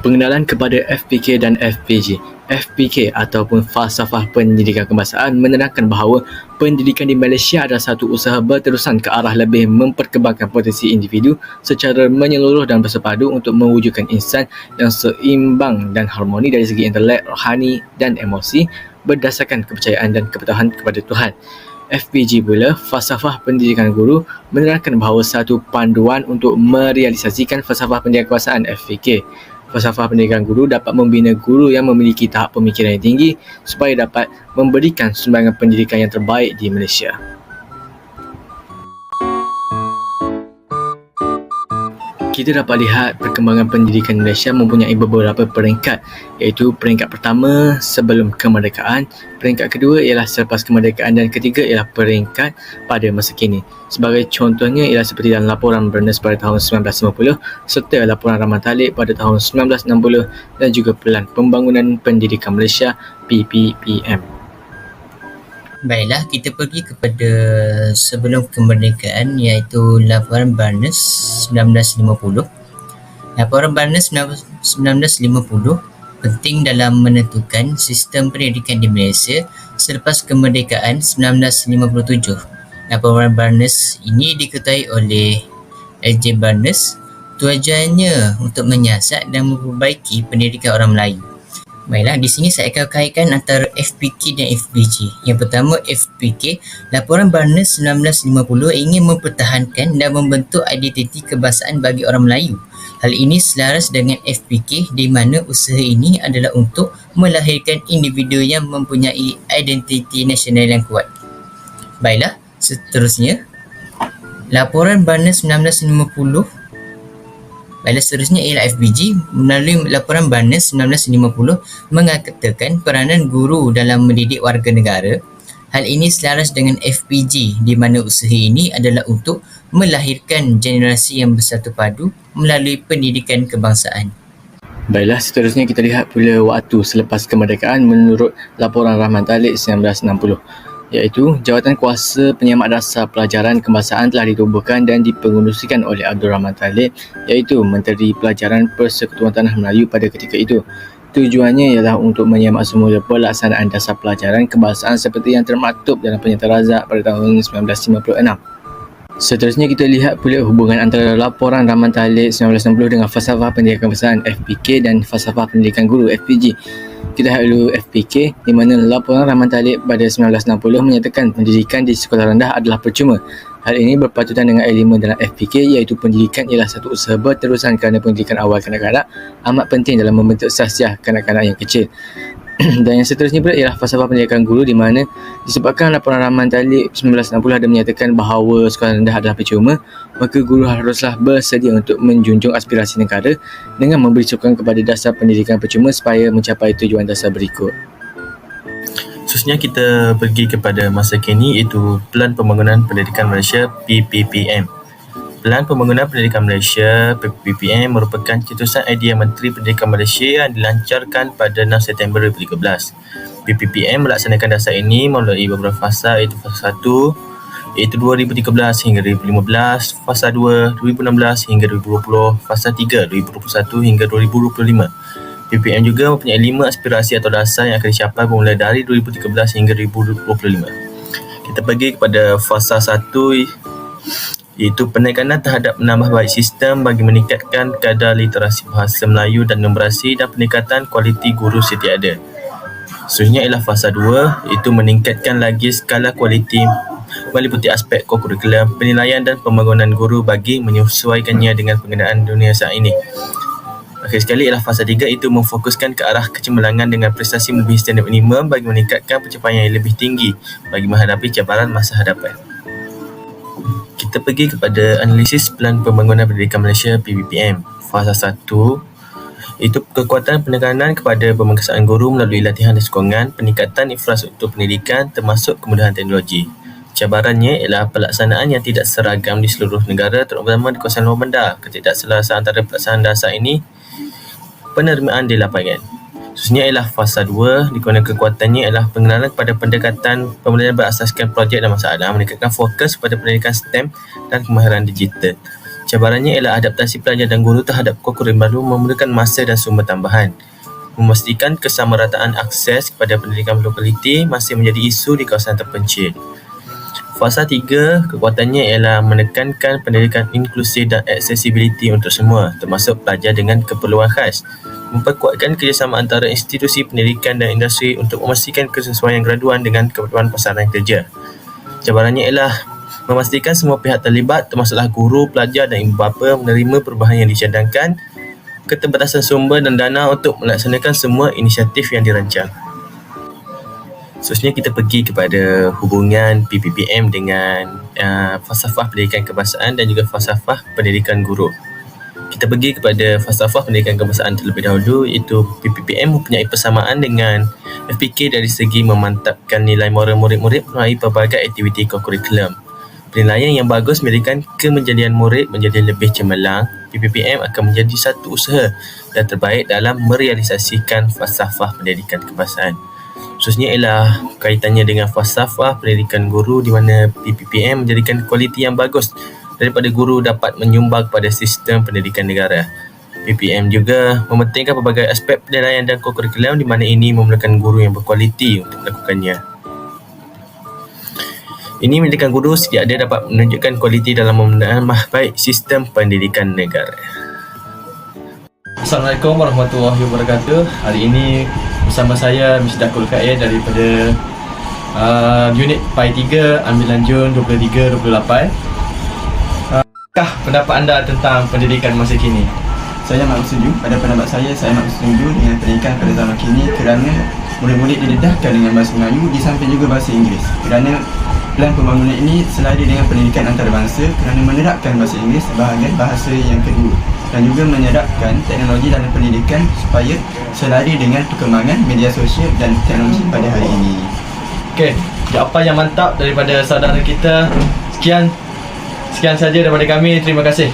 Pengenalan kepada FPK dan FPG. FPK ataupun Falsafah Pendidikan Kebangsaan menerangkan bahawa pendidikan di Malaysia adalah satu usaha berterusan ke arah lebih memperkembangkan potensi individu secara menyeluruh dan bersepadu untuk mewujudkan insan yang seimbang dan harmoni dari segi intelek, rohani dan emosi berdasarkan kepercayaan dan kepatuhan kepada Tuhan. FPG pula, Falsafah Pendidikan Guru, menerangkan bahawa satu panduan untuk merealisasikan Falsafah Pendidikan Kebangsaan FPK. Falsafah Pendidikan Guru dapat membina guru yang memiliki tahap pemikiran yang tinggi supaya dapat memberikan sumbangan pendidikan yang terbaik di Malaysia. Kita dapat lihat perkembangan pendidikan Malaysia mempunyai beberapa peringkat, iaitu peringkat pertama sebelum kemerdekaan, peringkat kedua ialah selepas kemerdekaan dan ketiga ialah peringkat pada masa kini. Sebagai contohnya ialah seperti dalam laporan Bernes pada tahun 1950 serta laporan Rahman Talib pada tahun 1960 dan juga Pelan Pembangunan Pendidikan Malaysia PPPM. Baiklah, kita pergi kepada sebelum kemerdekaan iaitu laporan Barnes 1950. Laporan Barnes 1950 penting dalam menentukan sistem pendidikan di Malaysia selepas kemerdekaan 1957. Laporan Barnes ini diketuai oleh L.J. Barnes. Tujuannya untuk menyiasat dan memperbaiki pendidikan orang Melayu. Baiklah, di sini saya akan kaitkan antara FPK dan FPG. Yang pertama, FPK, Laporan Barnes 1950 ingin mempertahankan dan membentuk identiti kebangsaan bagi orang Melayu. Hal ini selaras dengan FPK di mana usaha ini adalah untuk melahirkan individu yang mempunyai identiti nasional yang kuat. Baiklah, seterusnya, Laporan Barnes 1950. Baiklah, seterusnya ialah FBG. Melalui laporan Barnes 1950 mengatakan peranan guru dalam mendidik warga negara. Hal ini selaras dengan FPG di mana usaha ini adalah untuk melahirkan generasi yang bersatu padu melalui pendidikan kebangsaan. Baiklah, seterusnya kita lihat pula waktu selepas kemerdekaan menurut laporan Rahman Talib 1960. Iaitu jawatan kuasa penyemak dasar pelajaran kebangsaan telah ditubuhkan dan dipengerusikan oleh Abdul Rahman Talib, iaitu Menteri Pelajaran Persekutuan Tanah Melayu pada ketika itu. Tujuannya ialah untuk menyemak semula pelaksanaan dasar pelajaran kebangsaan seperti yang termaktub dalam Pernyataan Razak pada tahun 1956. Seterusnya kita lihat pula hubungan antara laporan Rahman Talib 1960 dengan Falsafah Pendidikan Kebangsaan FPK dan Falsafah Pendidikan Guru FPG. Kita lihat dulu FPK, di mana laporan Rahman Talib pada 1960 menyatakan pendidikan di sekolah rendah adalah percuma. Hal ini berpatutan dengan elemen dalam FPK, iaitu pendidikan ialah satu usaha berterusan kerana pendidikan awal kanak-kanak amat penting dalam membentuk sahsiah kanak-kanak yang kecil. Dan yang seterusnya pula ialah Falsafah Pendidikan Guru, di mana disebabkan laporan Rahman Talib 1960 ada menyatakan bahawa sekolah rendah adalah percuma, maka guru haruslah bersedia untuk menjunjung aspirasi negara dengan memberi sokongan kepada dasar pendidikan percuma supaya mencapai tujuan dasar berikut. Seterusnya kita pergi kepada masa kini iaitu Pelan Pembangunan Pendidikan Malaysia PPPM. Pelan Pembangunan Pendidikan Malaysia PPPM merupakan cetusan idea Menteri Pendidikan Malaysia yang dilancarkan pada 6 September 2013. PPPM melaksanakan dasar ini melalui beberapa fasa, iaitu fasa 1 iaitu 2013 hingga 2015, fasa 2 2016 hingga 2020, fasa 3 2021 hingga 2025. PPPM juga mempunyai 5 aspirasi atau dasar yang akan dicapai bermula dari 2013 hingga 2025. Kita pergi kepada fasa 1 iaitu penekanan terhadap menambah baik sistem bagi meningkatkan kadar literasi bahasa Melayu dan numerasi dan peningkatan kualiti guru setiada. Seterusnya ialah fasa 2 iaitu meningkatkan lagi skala kualiti meliputi aspek kokurikulum, penilaian dan pembangunan guru bagi menyesuaikannya dengan penggunaan dunia saat ini. Akhir sekali ialah fasa 3 itu memfokuskan ke arah kecemerlangan dengan prestasi melebihi standard minimum bagi meningkatkan pencapaian yang lebih tinggi bagi menghadapi cabaran masa hadapan. Kita pergi kepada analisis Pelan Pembangunan Pendidikan Malaysia PPPM. Fasa 1 itu kekuatan penekanan kepada pemerkasaan guru melalui latihan dan sokongan, peningkatan infrastruktur pendidikan termasuk kemudahan teknologi. Cabarannya ialah pelaksanaan yang tidak seragam di seluruh negara, terutama di kawasan luar bandar. Ketidakselarasan antara pelaksanaan dasar ini penerimaan di lapangan. Seterusnya ialah fasa 2, di mana kekuatannya ialah pengenalan kepada pendekatan pembelajaran berasaskan projek dan masalah, meningkatkan fokus pada pendidikan STEM dan kemahiran digital. Cabarannya ialah adaptasi pelajar dan guru terhadap kurikulum baru memerlukan masa dan sumber tambahan. Memastikan kesamarataan akses kepada pendidikan berkualiti masih menjadi isu di kawasan terpencil. Fasa 3, kekuatannya ialah menekankan pendidikan inklusif dan accessibility untuk semua, termasuk pelajar dengan keperluan khas. Memperkuatkan kerjasama antara institusi pendidikan dan industri untuk memastikan kesesuaian graduan dengan kebutuhan pasaran kerja. Cabarannya ialah memastikan semua pihak terlibat, termasuklah guru, pelajar dan ibu bapa menerima perubahan yang dicadangkan, keterbatasan sumber dan dana untuk melaksanakan semua inisiatif yang dirancang. Seterusnya kita pergi kepada hubungan PPPM dengan falsafah pendidikan kebangsaan dan juga falsafah pendidikan guru. Kita pergi kepada falsafah pendidikan kebangsaan terlebih dahulu, iaitu PPPM mempunyai persamaan dengan FPK dari segi memantapkan nilai moral murid-murid melalui pelbagai aktiviti kurikulum. Penilaian yang bagus menjadikan kemenjadian murid menjadi lebih cemerlang. PPPM akan menjadi satu usaha yang terbaik dalam merealisasikan falsafah pendidikan kebangsaan. Khususnya ialah kaitannya dengan falsafah pendidikan guru di mana PPPM menjadikan kualiti yang bagus daripada guru dapat menyumbang pada sistem pendidikan negara. PPM juga mementingkan pelbagai aspek penilaian dan kurikulum di mana ini memerlukan guru yang berkualiti untuk melakukannya. Ini menjadikan guru sedia ada dapat menunjukkan kualiti dalam menambah baik sistem pendidikan negara. Assalamualaikum warahmatullahi wabarakatuh. Hari ini bersama saya Misdaqul Khair daripada unit PAI 3 ambilan Jun 23-28. Apakah pendapat anda tentang pendidikan masa kini? Saya amat bersetuju. Pada pendapat saya amat bersetuju dengan pendidikan pada zaman kini kerana murid-murid didedahkan dengan bahasa Melayu di samping juga bahasa Inggeris. Kerana plan pembangunan ini selari dengan pendidikan antarabangsa kerana menerapkan bahasa Inggeris sebahagian bahasa yang kedua dan juga menyerapkan teknologi dalam pendidikan supaya selari dengan perkembangan media sosial dan teknologi pada hari ini. Okey, jawapan yang mantap daripada saudara kita. Sekian saja daripada kami. Terima kasih.